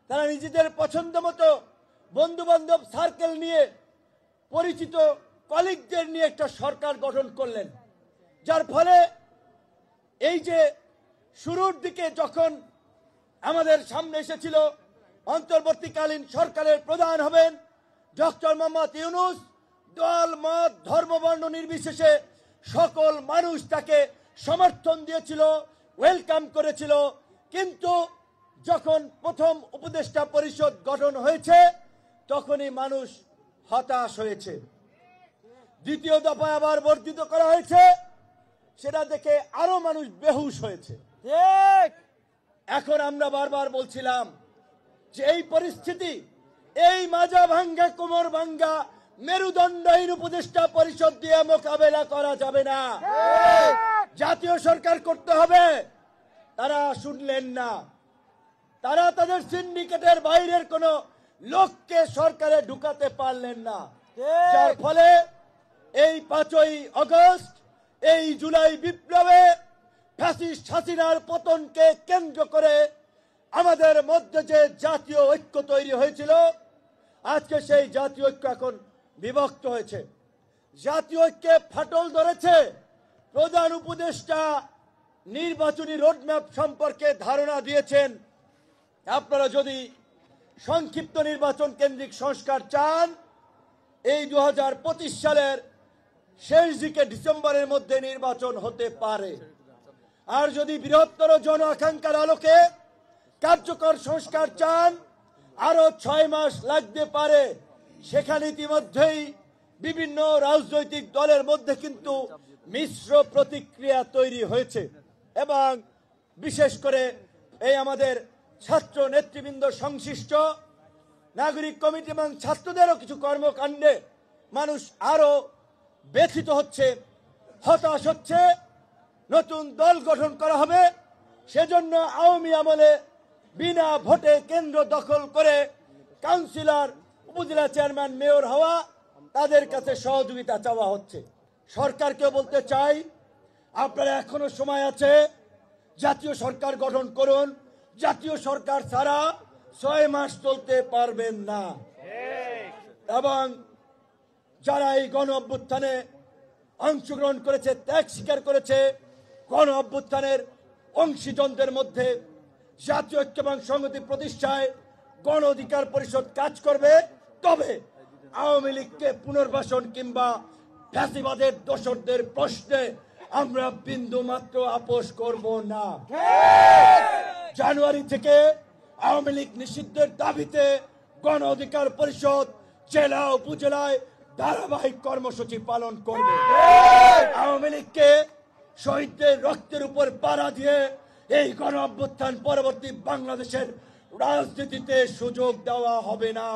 তারা নিজেদের পছন্দ মতো বন্ধু বান্ধব সার্কেল নিয়ে পরিচিত কলিগদের নিয়ে একটা সরকার গঠন করলেন, যার ফলে এই যে শুরুর দিকে যখন আমাদের সামনে এসেছিল অন্তর্বর্তীকালীন সরকারের প্রধান হবেন ডক্টর মোহাম্মদ ইউনূস, দল মত ধর্ম বর্ণ নির্বিশেষে সকল মানুষ তাকে সমর্থন দিয়েছিল, ওয়েলকাম করেছিল। কিন্তু যখন প্রথম উপদেষ্টা পরিষদ গঠন হয়েছে তখনই মানুষ হতাশ হয়েছে। দ্বিতীয় দফায় আবার বর্ধিত করা হয়েছে, সেটা দেখে আরো মানুষ বেহুশ হয়েছে। এখন আমরা বারবার বলছিলাম যে এই পরিস্থিতি, এই মাজা ভাঙ্গা কোমর ভাঙ্গা মেরুদণ্ডহীন উপদেষ্টা পরিষদ দিয়ে মোকাবেলা করা যাবে না, জাতীয় সরকার করতে হবে। তারা শুনলেন না, তারা তাদের সিন্ডিকেটের বাইরের কোন লোককে সরকারে ঢুকাতে পারলেন না, যার ফলে এই 5ই আগস্ট, এই জুলাই বিপ্লবে ফ্যাসিস্ট হাসিনার পতনকে কেন্দ্র করে আমাদের মধ্যে যে জাতীয় ঐক্য তৈরি হয়েছিল, আজকে সেই জাতীয় ঐক্য এখন বিভক্ত হয়েছে। জাতীয় ঐক্যে ফাটল ধরেছে। প্রধান উপদেষ্টা নির্বাচনী রোডম্যাপ সম্পর্কে ধারণা দিয়েছেন। আপনারা যদি সংক্ষিপ্ত নির্বাচন কেন্দ্রিক সংস্কার চান, এই 2025 সালের শেষ দিকে ডিসেম্বরের মধ্যে নির্বাচন হতে পারে। আর যদি বৃহত্তর জন আকাঙ্ক্ষার আলোকে কার্যকর সংস্কার চান, আরো 6 মাস লাগতে পারে। সেখানে ইতিমধ্যেই বিভিন্ন রাজনৈতিক দলের মধ্যে কিন্তু মিশ্র প্রতিক্রিয়া তৈরি হয়েছে এবং বিশেষ করে এই আমাদের ছাত্র নেতৃবৃন্দ সংশ্লিষ্ট নাগরিক কমিটি এবং ছাত্রদেরও কিছু কর্মকাণ্ডে মানুষ আরো ব্যথিত হচ্ছে, হতাশ হচ্ছে। নতুন দল গঠন করা হবে, সেজন্য আওয়ামী আমলে বিনা ভোটে কেন্দ্র দখল করে কাউন্সিলর, উপজেলা চেয়ারম্যান, মেয়র হওয়া, তাদের কাছে সহযোগিতা চাওয়া হচ্ছে। সরকারকে বলতে চাই, আপনারা এখনো সময় আছে, জাতীয় সরকার গঠন করুন। জাতীয় সরকার ছাড়া 6 মাস চলতে পারবেন না। এবং যারা এই গণ অভ্যুত্থানে অংশগ্রহণ করেছে, ত্যাগ স্বীকার করেছে, গণ অভ্যুত্থানের অংশীজনদের মধ্যে জাতীয় ঐক্য এবং সংহতি প্রতিষ্ঠায় গণ অধিকার পরিষদ কাজ করবে। তবে আওয়ামী লীগকে পুনর্বাসন কিংবা ফ্যাসিবাদের দোসরদের প্রশ্নে আমরা বিন্দু মাত্র আপোষ করব না। জানুয়ারি থেকে আওয়ামী লীগ নিষিদ্ধের দাবিতে গণ অধিকার পরিষদ জেলা উপজেলায় ধারাবাহিক কর্মসূচি পালন করবে। আওয়ামী লীগকে শহীদদের রক্তের উপর পাড়া দিয়ে এই গণ অভ্যুত্থান পরবর্তী বাংলাদেশের রাজনীতিতে সুযোগ দেওয়া হবে না।